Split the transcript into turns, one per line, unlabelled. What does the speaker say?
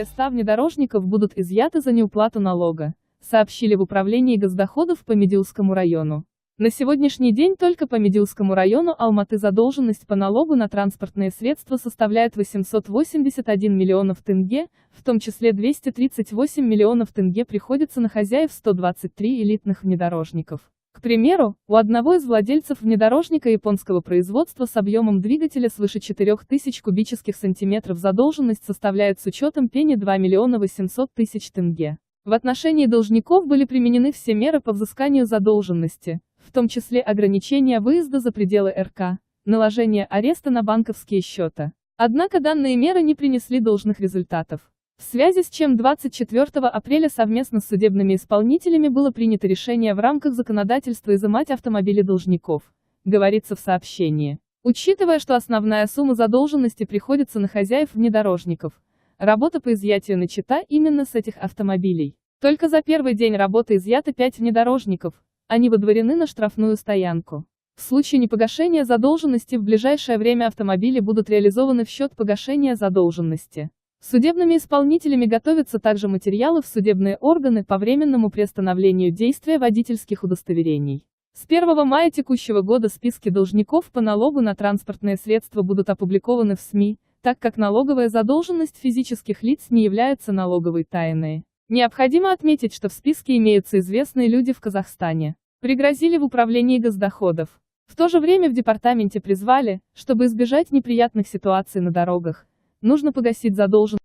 более 100 внедорожников будут изъяты за неуплату налога, сообщили в управлении госдоходов по Медиускому району. На сегодняшний день только по Медиускому району Алматы задолженность по налогу на транспортные средства составляет 881 миллионов тенге, в том числе 238 миллионов тенге приходится на хозяев 123 элитных внедорожников. К примеру, у одного из владельцев внедорожника японского производства с объемом двигателя свыше 4000 кубических сантиметров задолженность составляет с учетом пени 2 миллиона 800 тысяч тенге. В отношении должников были применены все меры по взысканию задолженности, в том числе ограничение выезда за пределы РК, наложение ареста на банковские счета. Однако данные меры не принесли должных результатов. В связи с чем 24 апреля совместно с судебными исполнителями было принято решение в рамках законодательства изымать автомобили должников, говорится в сообщении. Учитывая, что основная сумма задолженности приходится на хозяев внедорожников, работа по изъятию начата именно с этих автомобилей. Только за первый день работы изъято 5 внедорожников, они выдворены на штрафную стоянку. В случае непогашения задолженности в ближайшее время автомобили будут реализованы в счет погашения задолженности. Судебными исполнителями готовятся также материалы в судебные органы по временному приостановлению действия водительских удостоверений. С 1 мая текущего года списки должников по налогу на транспортные средства будут опубликованы в СМИ, так как налоговая задолженность физических лиц не является налоговой тайной. Необходимо отметить, что в списке имеются известные люди в Казахстане. Пригрозили в управлении госдоходов. В то же время в департаменте призвали, чтобы избежать неприятных ситуаций на дорогах, нужно погасить задолженность.